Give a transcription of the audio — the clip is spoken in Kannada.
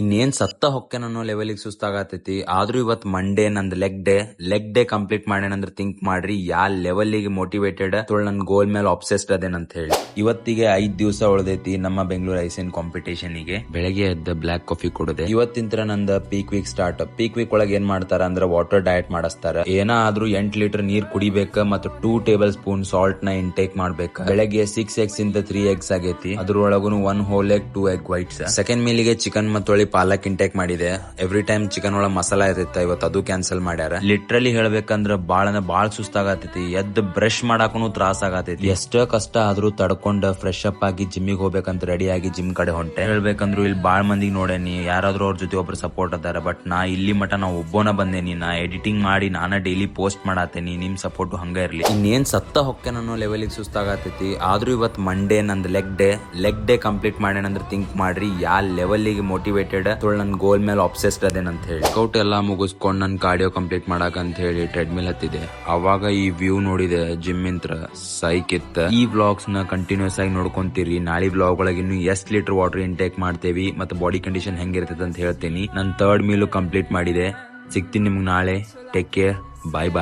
ಇನ್ನೇನ್ ಸತ್ತ ಹೊಕ್ಕೇನ ಅನ್ನೋ ಲೆವೆಲಿಗೆ ಸುಸ್ತಾಗತೈತಿ. ಆದ್ರೂ ಇವತ್ ಮಂಡೇ ನಂದ್ ಲೆಗ್ ಡೇ ಕಂಪ್ಲೀಟ್ ಮಾಡೇನಂದ್ರ ಥಿಂಕ್ ಮಾಡ್ರಿ ಯಾ ಲೆವೆಲ್ಗೆ ಮೋಟಿವೇಟೆಡ್ ನನ್ ಗೋಲ್ ಮೇಲೆ ಅಬ್ಸೆಸ್ಡ್ ಅದೇನಂತ ಹೇಳಿ. ಇವತ್ತಿಗೆ 5 ದಿವಸ ಉಳ್ದೈತಿ ನಮ್ಮ ಬೆಂಗಳೂರು ಐಸೆನ್ ಕಾಂಪಿಟೇಷನ್ ಗೆ. ಬೆಳಗ್ಗೆ ಎದ್ದ ಬ್ಲಾಕ್ ಕಾಫಿ ಕುಡದೆ. ಇವತ್ತಿಂತ್ರ ನಂದ peak week start. Peak week ಒಳಗೆ ಏನ್ ಮಾಡ್ತಾರ ಅಂದ್ರ ವಾಟರ್ ಡಯಟ್ ಮಾಡಿಸ್ತಾರ. ಏನಾದ್ರೂ 8 ಲೀಟರ್ ನೀರ್ ಕುಡಿಬೇಕ ಮತ್ತು 2 ಟೇಬಲ್ ಸ್ಪೂನ್ ಸಾಲ್ಟ್ ನ ಇಂಟೇಕ್ ಮಾಡ್ಬೇಕ. ಬೆಳಗ್ಗೆ 6 eggs ಇಂದ 3 eggs ಆಗೈತಿ. ಅದ್ರೊಳಗುನು 1 whole egg 2 egg whites. Second ಮೀಲಿಗೆ ಚಿಕನ್ ಮತ್ತು ಪಾಲಕ್ ಇಂಟೇಕ್ ಮಾಡಿದೆ. ಎವ್ರಿ ಟೈಮ್ ಚಿಕನ್ ಒಳಗ ಮಸಾಲಾ ಇರ್ತಿತ್ತ, ಇವತ್ತು ಅದು ಕ್ಯಾನ್ಸಲ್ ಮಾಡ್ಯಾರ. ಲಿಟ್ರಲಿ ಹೇಳ್ಬೇಕಂದ್ರ ಬಾಳ ಸುಸ್ತಾಗತೈತಿ. ಎದ್ದು ಬ್ರಷ್ ಮಾಡಾಕನು ತ್ರಾಸ ಆಗತೈತಿ. ಎಷ್ಟ ಕಷ್ಟ ಆದ್ರೂ ತಡ್ಕೊಂಡ್ ಫ್ರೆಶ್ ಅಪ್ ಆಗಿ ಜಿಮ್ಮಿಗೆ ಹೋಗ್ಬೇಕಂತ ರೆಡಿ ಆಗಿ ಜಿಮ್ ಕಡೆ ಹೊಂಟೆ. ಹೇಳ್ಬೇಕಂದ್ರು ಇಲ್ಲಿ ಬಾಳ್ ಮಂದಿಗೆ ನೋಡೇನಿ, ಯಾರಾದ್ರೂ ಅವ್ರ ಜೊತೆ ಒಬ್ರು ಸಪೋರ್ಟ್ ಅದಾರ. ಬಟ್ ನಾ ಇಲ್ಲಿ ಮಟ ನಾ ಒಬ್ಬನ ಬಂದೇನಿ. ನಾ ಎಡಿಟಿಂಗ್ ಮಾಡಿ ನಾನ ಡೈಲಿ ಪೋಸ್ಟ್ ಮಾಡಾತೇನಿ. ನಿಮ್ ಸಪೋರ್ಟ್ ಹಂಗ ಇರ್ಲಿ. ಇನ್ನೇನ್ ಸತ್ತ ಹೊಕ್ಕೇನ ಅನ್ನೋ ಲೆವೆಲಿಗೆ ಸುಸ್ತಾಗತೈತಿ. ಆದ್ರೂ ಇವತ್ ಮಂಡೇ ನಂದ್ ಲೆಗ್ ಡೇ ಕಂಪ್ಲೀಟ್ ಮಾಡೇನಂದ್ರ ಥಿಂಕ್ ಮಾಡ್ರಿ ಯಾ ಲೆವೆಲ್ಗೆ ಮೋಟಿವೇಟೆಡ್ ನನ್ ಗೋಲ್ ಮೇಲೆ ಅಬ್ಸೆಸ್ಡ್ ಅದೇನಂತ ಹೇಳಿ. ವರ್ಕೌಟ್ ಎಲ್ಲಾ ಮುಗಿಸ್ಕೊಂಡ್ ನನ್ ಕಾರ್ಡಿಯೋ ಕಂಪ್ಲೀಟ್ ಮಾಡಾಕ ಅಂತ ಹೇಳಿ ಟ್ರೆಡ್ಮಿಲ್ ಹತ್ತಿದೆ. ಅವಾಗ ಈ ವ್ಯೂ ನೋಡಿದೆ ಜಿಮ್ ಇಂತ್ರ ಸೈಕ್ ಇತ್ತ. ಈ ವ್ಲಾಗ್ಸ್ ನ ಕಂಟಿನ್ಯೂಸ್ ಆಗಿ ನೋಡ್ಕೊಂತೀರಿ. ನಾಳೆ ವ್ಲಾಗ್ ಒಳಗೆ ಇನ್ನು ಎಷ್ಟು ಲೀಟರ್ ವಾಟರ್ ಇಂಟೇಕ್ ಮಾಡ್ತೇವಿ ಮತ್ತೆ ಬಾಡಿ ಕಂಡೀಷನ್ ಹೆಂಗಿರ್ತದೆ ಅಂತ ಹೇಳ್ತೀನಿ. ನನ್ 3rd ಮೀಲು ಕಂಪ್ಲೀಟ್ ಮಾಡಿದೆ. ಸಿಗ್ತೀನಿ ನಿಮ್ಗೆ ನಾಳೆ. Take care. ಬಾಯ್ ಬಾಯ್.